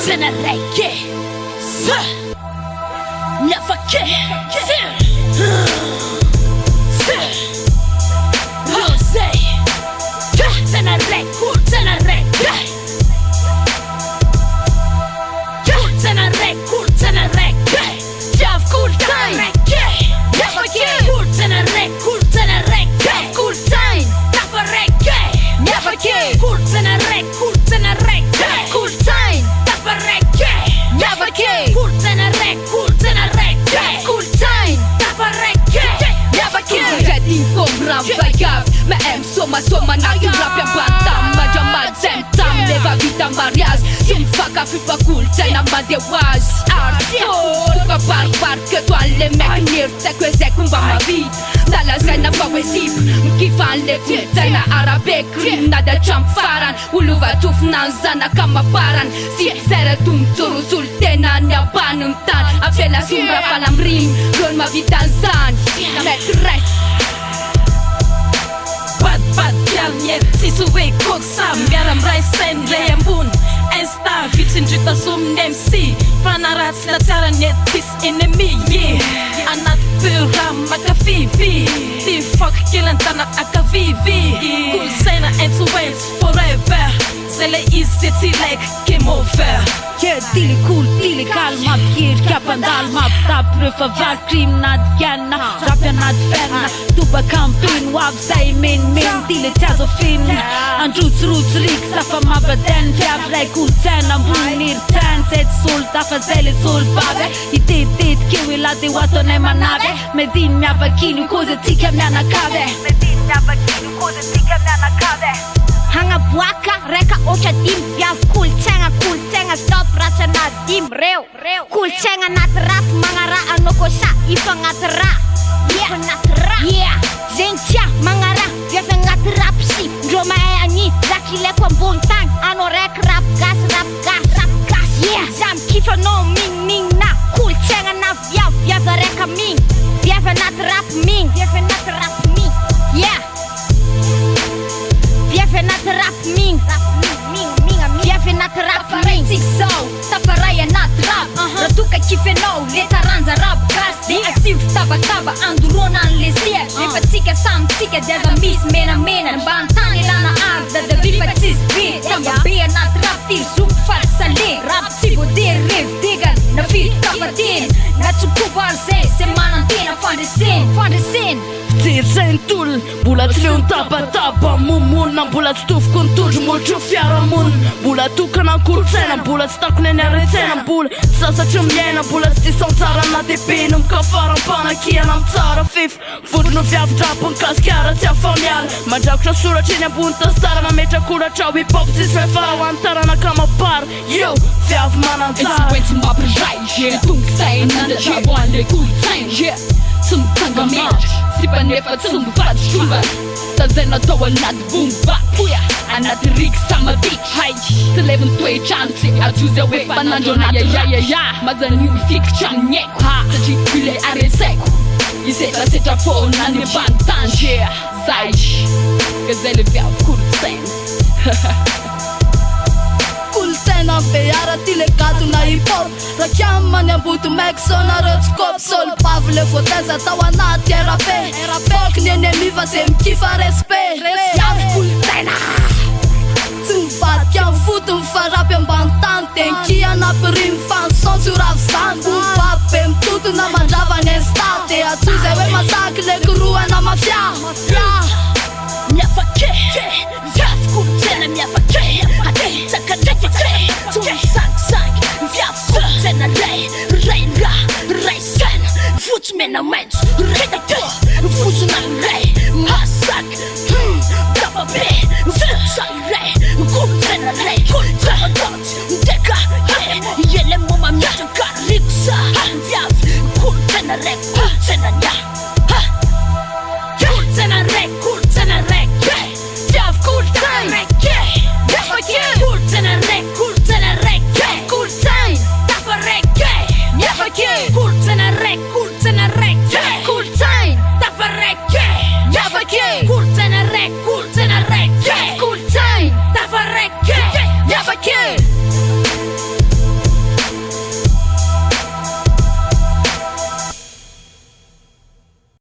Koltsena raiky miafake Rosé Koltsena raiky Koltsena raiky Koltsena raiky Koltsena raiky Jävla Koltsena raiky miafake Koltsena raiky Koltsena raiky Koltsena tappa raiky miafake Koltsena raiky Koltsena raiky Koltsena tappa raiky miafake Koltsena raiky Koltsena raiky Koltsena tappa raiky miafake Ready kom ramvajab Me soma natin rap yang bantam Majamad semtam Leva vita marias Sim faka fipa Koltsena madewaz Artiol Kabarbar Ketuan le meknir Tekwezek mba mavit Nalazena vawesip Mkifan le Koltsena Arabek Rim nada chamfaran Uluva tufnan zana kamaparan Si sere tumturu sultena Nyabanung tan Afela sumra palam rim Gol mavitan zan Metres Bad gal mjet si suwe koksa Miaram rai sen le ambun Insta vitsin drita som MC Fanarat sila tsara net tis enemy Anat pura makafifi Ti fuck killen tanak akavivi Koltsena influence forever Sele iset si like game over Dili cool, dili kalma Pjir kappan dalma Tap ruffa var krimnad gärna Rappjanad fenna Tuba kampin Wab säg min Dili taz och fin An ruts rik Saffa mabaden Fjavre Koltsena Bunir tän Set sol Daffa zeli sol Bave I dit kiwi Ladi wato nema nave Medin mjava kinu Koze tika mjana kave Medin mjava kinu Koze tika mjana kave Hanga buaka, reka ocha dim Vjav Koltsena stop racha na dim Reu Koltsena nat rap Mangara anoko sa Ifa ngat ra Yeah Zentia mangara Vjav ngat rap si Droma e ani Zakile kwa bontang Ano rek rap gas Yeah Zam kifa no ming na Koltsena na Vjav reka ming Vjav nat rap ming Yeah Vjav nat rap ming Vjav nat rap ming So, tappa raya nat rap Ratuka kifenau, leta ranza rap gas Det är styrt taba Anduronan leser Repa tika sam tika Deva mis mena Bantan i lana arda Där vi faktiskt vet Tamba benat rap till Sumfar sale Rap tigo det rev Degan na fit tappa din Natsu kubar se manan tina Fan det sen Tirsen tul Bulat leun taba Mumunan bulat stuf Contur Mulciu fiara mun Bulat tukana Koltsena Bulat stakne nerețena Bul Sasa ce mjena Bulat sti som țara na de binum Ka faran pana kia nam țara fif Fut nu vjav drap în cas chiara ția familial Mangeau crăsura cine buntă stara Na mecea cura ceau hip hop Zis fe fara antara na kama par Yo vjav manan țara Influență mă prăjai Tung stai nanda Jaboane Koltsena Zum tanga merch Sipa nefa zum vat shumba Tazena toa nad bumba Puya Anat rik sama bitch Hai Să levân tue chantri Ajuzea we Bananjo na ya Mazani fik chan nyeku Ha Să pile are seku Iseta seta fona ne bantan Zai Gazele vjav Koltsena Koltsena Vejara tile katu na hip hop Rakiamman jag bor till Maxona rött skåp Sol Pavle foteza tawa nat jag rappe Folk nene miva sem kifa respect Jav Koltsena Tumfat jag futum farap jag bantanten Kia na perim fan son surav san Upapem tutu na manjava nestate Atuze we masakle kurua na mafia Miafake Vjav Koltsena miafake Ate taka nefake Tum sak Vjav Koltsena Rej sen Futs mena mens Redaktor Futs na